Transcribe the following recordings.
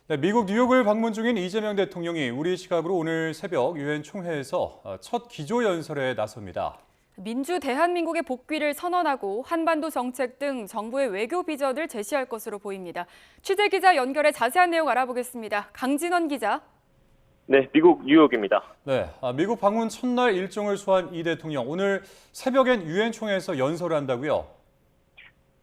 네, 미국 뉴욕을 방문 중인 이재명 대통령이 우리 시각으로 오늘 새벽 유엔 총회에서 첫 기조연설에 나섭니다. 민주 대한민국의 복귀를 선언하고 한반도 정책 등 정부의 외교 비전을 제시할 것으로 보입니다. 취재기자 연결해 자세한 내용 알아보겠습니다. 강진원 기자. 네, 미국 뉴욕입니다. 네, 미국 방문 첫날 일정을 소화한 이 대통령, 오늘 새벽엔 유엔 총회에서 연설을 한다고요?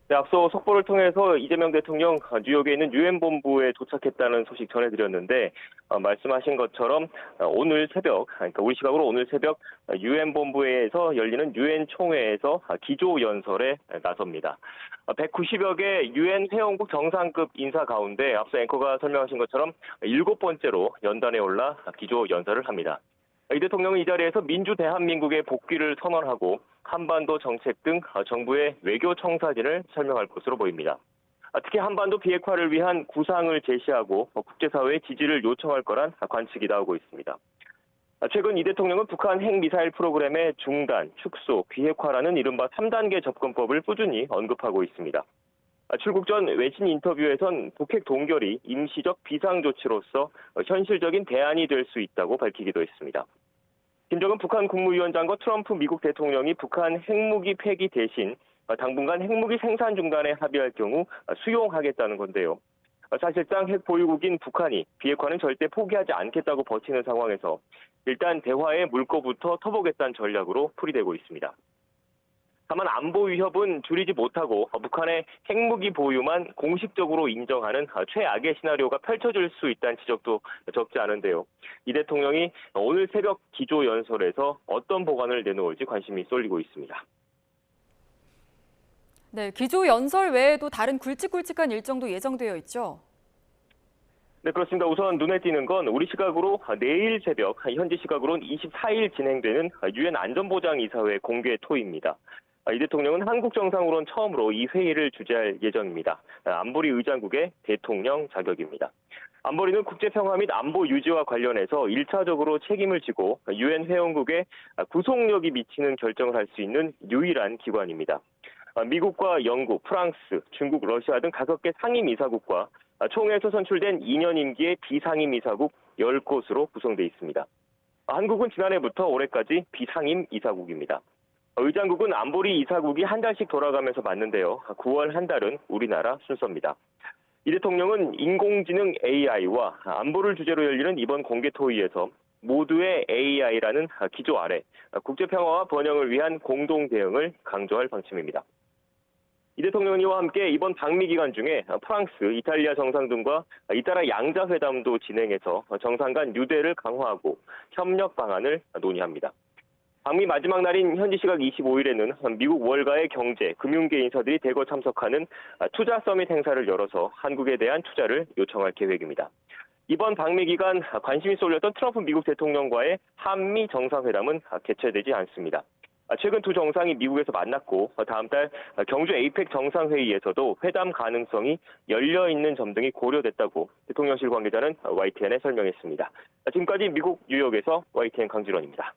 네, 앞서 속보를 통해서 이재명 대통령 뉴욕에 있는 유엔 본부에 도착했다는 소식 전해드렸는데 말씀하신 것처럼 오늘 새벽, 그러니까 우리 시각으로 오늘 새벽 유엔 본부에서 열리는 유엔 총회에서 기조 연설에 나섭니다. 190여 개 유엔 회원국 정상급 인사 가운데 앞서 앵커가 설명하신 것처럼 7번째로 연단에 올라 기조 연설을 합니다. 이 대통령은 이 자리에서 민주 대한민국의 복귀를 선언하고 한반도 정책 등 정부의 외교 청사진을 설명할 것으로 보입니다. 특히 한반도 비핵화를 위한 구상을 제시하고 국제사회의 지지를 요청할 거란 관측이 나오고 있습니다. 최근 이 대통령은 북한 핵미사일 프로그램의 중단, 축소, 비핵화라는 이른바 3단계 접근법을 꾸준히 언급하고 있습니다. 출국 전 외신 인터뷰에선 북핵 동결이 임시적 비상조치로서 현실적인 대안이 될 수 있다고 밝히기도 했습니다. 김정은 북한 국무위원장과 트럼프 미국 대통령이 북한 핵무기 폐기 대신 당분간 핵무기 생산 중단에 합의할 경우 수용하겠다는 건데요. 사실상 핵 보유국인 북한이 비핵화는 절대 포기하지 않겠다고 버티는 상황에서 일단 대화의 물꼬부터 터보겠다는 전략으로 풀이되고 있습니다. 다만 안보 위협은 줄이지 못하고 북한의 핵무기 보유만 공식적으로 인정하는 최악의 시나리오가 펼쳐질 수 있다는 지적도 적지 않은데요. 이 대통령이 오늘 새벽 기조 연설에서 어떤 보관을 내놓을지 관심이 쏠리고 있습니다. 네, 기조 연설 외에도 다른 굵직굵직한 일정도 예정되어 있죠. 네, 그렇습니다. 우선 눈에 띄는 건 우리 시각으로 내일 새벽, 현지 시각으로는 24일 진행되는 유엔 안전보장이사회 공개 토의입니다. 이 대통령은 한국 정상으로는 처음으로 이 회의를 주재할 예정입니다. 안보리 의장국의 대통령 자격입니다. 안보리는 국제평화 및 안보 유지와 관련해서 1차적으로 책임을 지고 유엔 회원국의 구속력이 미치는 결정을 할 수 있는 유일한 기관입니다. 미국과 영국, 프랑스, 중국, 러시아 등 5개 상임이사국과 총회에서 선출된 2년 임기의 비상임이사국 10곳으로 구성되어 있습니다. 한국은 지난해부터 올해까지 비상임이사국입니다. 의장국은 안보리 이사국이 한 달씩 돌아가면서 맡는데요. 9월 한 달은 우리나라 순서입니다. 이 대통령은 인공지능 AI와 안보를 주제로 열리는 이번 공개 토의에서 모두의 AI라는 기조 아래 국제평화와 번영을 위한 공동 대응을 강조할 방침입니다. 이 대통령과 함께 이번 방미 기간 중에 프랑스, 이탈리아 정상 등과 잇따라 양자회담도 진행해서 정상 간 유대를 강화하고 협력 방안을 논의합니다. 방미 마지막 날인 현지 시각 25일에는 미국 월가의 경제, 금융계 인사들이 대거 참석하는 투자 서밋 행사를 열어서 한국에 대한 투자를 요청할 계획입니다. 이번 방미 기간 관심이 쏠렸던 트럼프 미국 대통령과의 한미 정상회담은 개최되지 않습니다. 최근 두 정상이 미국에서 만났고 다음 달 경주 에이펙 정상회의에서도 회담 가능성이 열려있는 점 등이 고려됐다고 대통령실 관계자는 YTN에 설명했습니다. 지금까지 미국 뉴욕에서 YTN 강진원입니다.